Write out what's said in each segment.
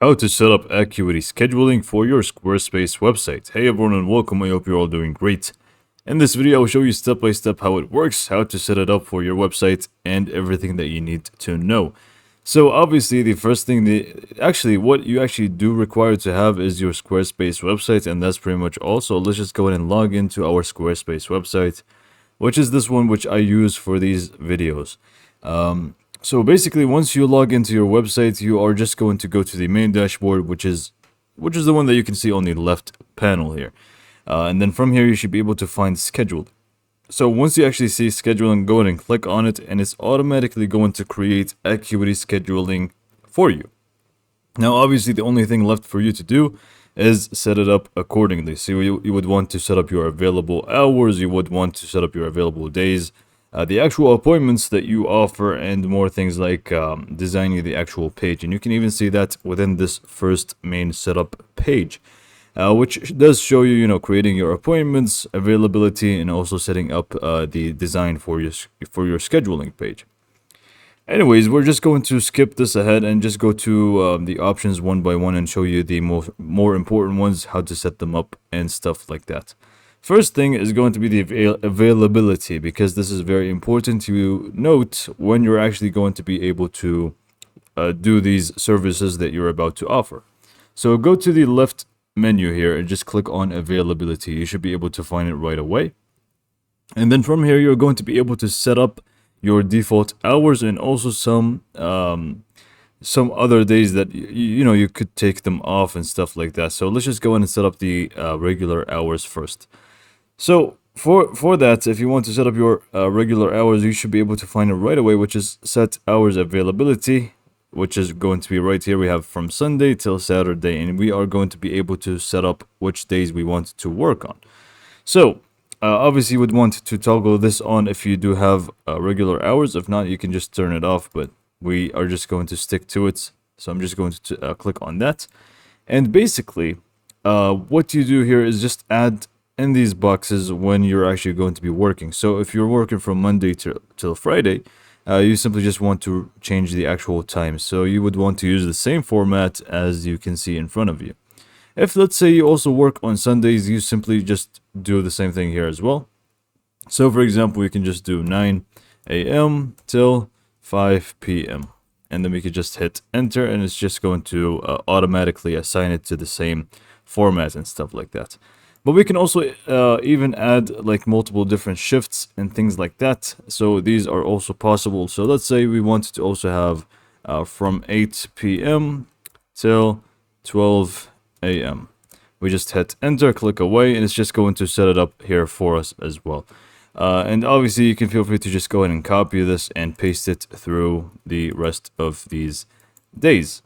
How to set up Acuity Scheduling for your Squarespace website. Hey everyone and welcome, I hope you're all doing great. In this video, I'll show you step by step how it works, how to set it up for your website, and everything that you need to know. So obviously the first thing, what you actually do require to have is your Squarespace website, and that's pretty much all. So let's just go ahead and log into our Squarespace website, which is this one which I use for these videos. So basically, once you log into your website, you are just going to go to the main dashboard, which is the one that you can see on the left panel here. And then from here, you should be able to find scheduled. So once you actually see scheduling, go ahead and click on it, and it's automatically going to create Acuity Scheduling for you. Now, obviously, the only thing left for you to do is set it up accordingly. So you would want to set up your available hours, you would want to set up your available days, the actual appointments that you offer, and more things like designing the actual page. And you can even see that within this first main setup page, which does show you, creating your appointments, availability, and also setting up the design for your scheduling page. Anyways, we're just going to skip this ahead and just go to the options one by one and show you the more important ones, how to set them up and stuff like that. First thing is going to be the availability, because this is very important to note when you're actually going to be able to do these services that you're about to offer. So go to the left menu here and just click on availability. You should be able to find it right away. And then from here, you're going to be able to set up your default hours and also some other days that you could take them off and stuff like that. So let's just go in and set up the regular hours first. So for that, if you want to set up your regular hours, you should be able to find it right away, which is set hours availability, which is going to be right here. We have from Sunday till Saturday, and we are going to be able to set up which days we want to work on. So obviously you would want to toggle this on if you do have regular hours. If not, you can just turn it off, but we are just going to stick to it. So I'm just going to click on that. And basically, what you do here is just add in these boxes when you're actually going to be working. So if you're working from Monday till Friday, you simply just want to change the actual time. So you would want to use the same format as you can see in front of you. If, let's say, you also work on Sundays, you simply just do the same thing here as well. So for example, we can just do 9 a.m. till 5 p.m. and then we could just hit enter, and it's just going to automatically assign it to the same format and stuff like that. But we can also even add like multiple different shifts and things like that. So these are also possible. So let's say we want to also have from 8 p.m. till 12 a.m. We just hit enter, click away, and it's just going to set it up here for us as well. And obviously you can feel free to just go ahead and copy this and paste it through the rest of these days.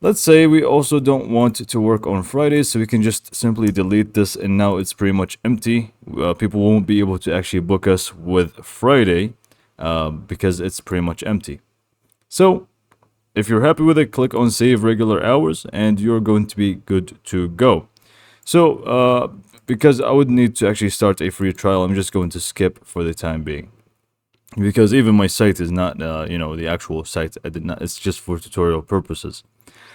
Let's say we also don't want to work on Fridays, so we can just simply delete this, and now it's pretty much empty. People won't be able to actually book us with Friday because it's pretty much empty. So if you're happy with it, click on save regular hours and you're going to be good to go. So because I would need to actually start a free trial, I'm just going to skip for the time being, because even my site is not the actual site. It's just for tutorial purposes.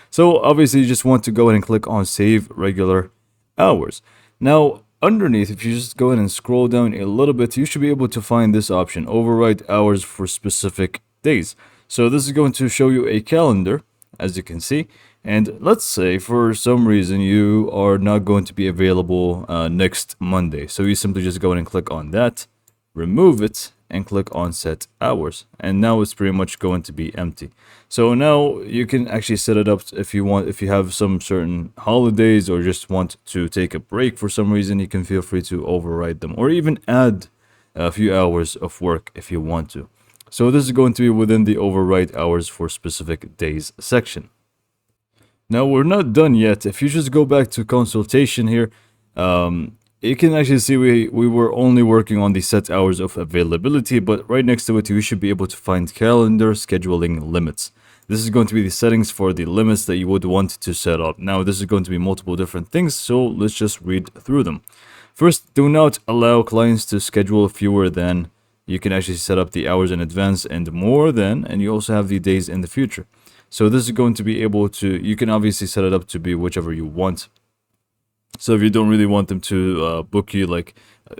So obviously you just want to go ahead and click on save regular hours. Now underneath, if you just go ahead and scroll down a little bit, you should be able to find this option, override hours for specific days. So this is going to show you a calendar, as you can see. And let's say for some reason you are not going to be available next Monday. So you simply just go ahead and click on that, remove it, and click on set hours, and now it's pretty much going to be empty. So now you can actually set it up if you want. If you have some certain holidays or just want to take a break for some reason, you can feel free to override them, or even add a few hours of work if you want to. So this is going to be within the override hours for specific days section. Now we're not done yet. If you just go back to consultation here, you can actually see we were only working on the set hours of availability, but right next to it, you should be able to find calendar scheduling limits. This is going to be the settings for the limits that you would want to set up. Now, this is going to be multiple different things, so let's just read through them. First, do not allow clients to schedule fewer than. You can actually set up the hours in advance and more than, and you also have the days in the future. So this is going to be able to, you can obviously set it up to be whichever you want. So if you don't really want them to book you like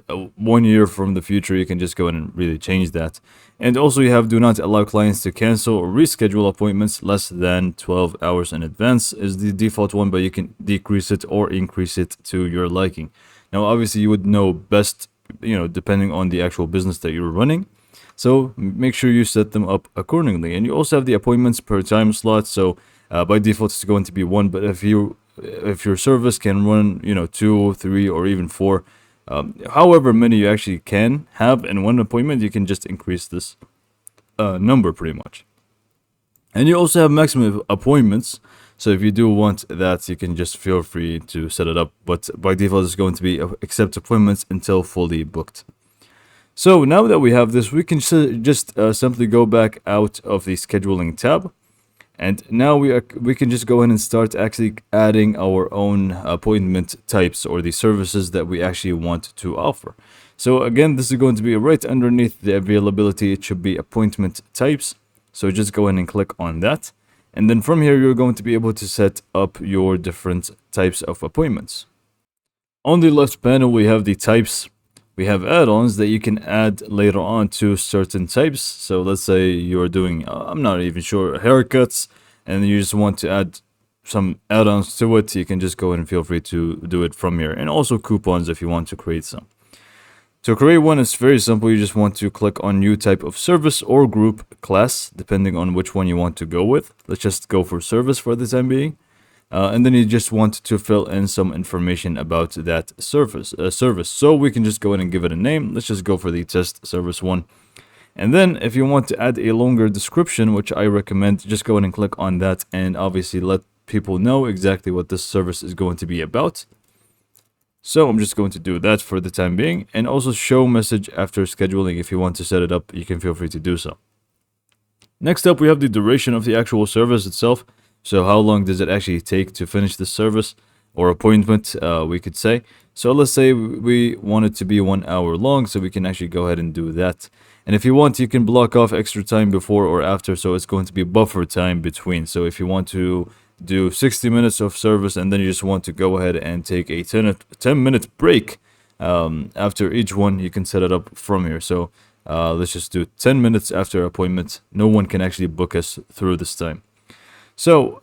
1 year from the future, you can just go in and really change that. And also you have do not allow clients to cancel or reschedule appointments less than 12 hours in advance is the default one, but you can decrease it or increase it to your liking. Now obviously you would know best, depending on the actual business that you're running. So make sure you set them up accordingly. And you also have the appointments per time slot. So by default it's going to be 1, but if your service can run 2, 3, or even 4, however many you actually can have in one appointment, you can just increase this number pretty much. And you also have maximum appointments. So if you do want that, you can just feel free to set it up, but by default it's going to be accept appointments until fully booked. So now that we have this, we can just simply go back out of the scheduling tab. And now we can just go in and start actually adding our own appointment types or the services that we actually want to offer. So again, this is going to be right underneath the availability. It should be appointment types. So just go in and click on that. And then from here, you're going to be able to set up your different types of appointments. On the left panel, we have the types. We have add-ons that you can add later on to certain types. So let's say you're doing, I'm not even sure, haircuts, and you just want to add some add-ons to it. You can just go and feel free to do it from here. And also coupons if you want to create some. To create one, it's very simple. You just want to click on new type of service or group class, depending on which one you want to go with. Let's just go for service for the time being. And then you just want to fill in some information about that service. So we can just go ahead and give it a name. Let's just go for the test service one. And then if you want to add a longer description, which I recommend, just go ahead and click on that and obviously let people know exactly what this service is going to be about. So I'm just going to do that for the time being, and also show message after scheduling. If you want to set it up, you can feel free to do so. Next up, we have the duration of the actual service itself. So how long does it actually take to finish the service or appointment, we could say. So let's say we want it to be 1 hour long, so we can actually go ahead and do that. And if you want, you can block off extra time before or after, so it's going to be buffer time between. So if you want to do 60 minutes of service and then you just want to go ahead and take a 10-minute break after each one, you can set it up from here. So let's just do 10 minutes after appointment. No one can actually book us through this time. So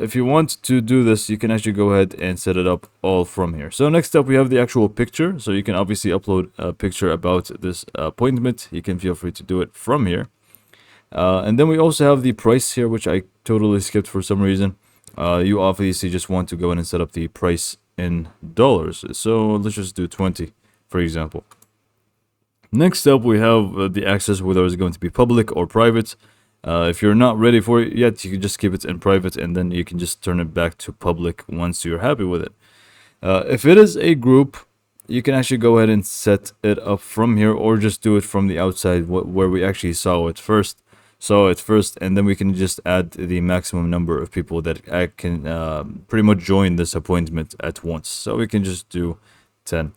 if you want to do this, you can actually go ahead and set it up all from here. So next up, we have the actual picture. So you can obviously upload a picture about this appointment. You can feel free to do it from here. And then we also have the price here, which I totally skipped for some reason. You obviously just want to go in and set up the price in dollars. So let's just do 20, for example. Next up, we have the access, whether it's going to be public or private. If you're not ready for it yet, you can just keep it in private and then you can just turn it back to public once you're happy with it. If it is a group, you can actually go ahead and set it up from here, or just do it from the outside where we actually saw it first, and then we can just add the maximum number of people that can pretty much join this appointment at once. So we can just do 10.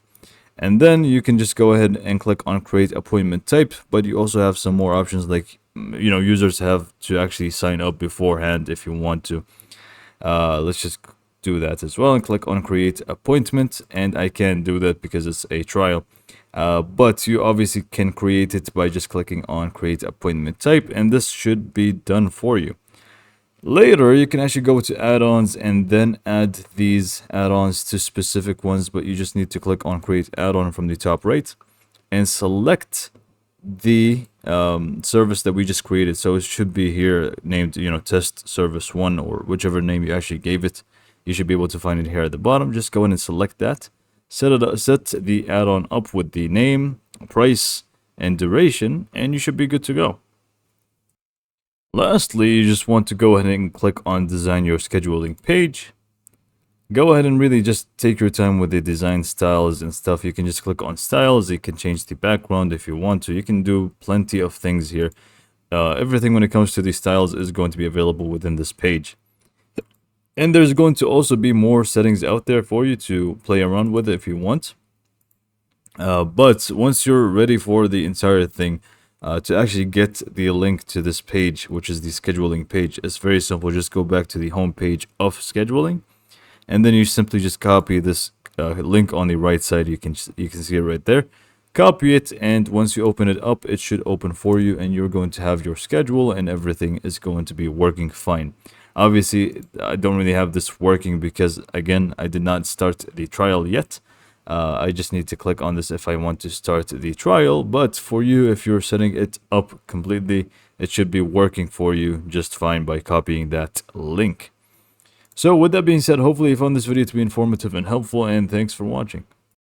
And then you can just go ahead and click on create appointment type, but you also have some more options, like users have to actually sign up beforehand if you want to. Let's just do that as well and click on create appointment, and I can't do that because it's a trial. But you obviously can create it by just clicking on create appointment type, and this should be done for you. Later, you can actually go to add-ons and then add these add-ons to specific ones, but you just need to click on create add-on from the top right and select the service that we just created. So it should be here named, test service 1, or whichever name you actually gave it. You should be able to find it here at the bottom. Just go in and select that. Set the add-on up with the name, price, and duration, and you should be good to go. Lastly, you just want to go ahead and click on design your scheduling page. Go ahead and really just take your time with the design styles and stuff. You can just click on styles. You can change the background if you want to. You can do plenty of things here. Everything when it comes to the styles is going to be available within this page. And there's going to also be more settings out there for you to play around with if you want. But once you're ready for the entire thing, To actually get the link to this page, which is the scheduling page, it's very simple. Just go back to the home page of scheduling, and then you simply just copy this link on the right side. You can see it right there. Copy it, and once you open it up, it should open for you, and you're going to have your schedule, and everything is going to be working fine. Obviously, I don't really have this working because, again, I did not start the trial yet. I just need to click on this if I want to start the trial. But for you, if you're setting it up completely, it should be working for you just fine by copying that link. So with that being said, hopefully you found this video to be informative and helpful, and thanks for watching.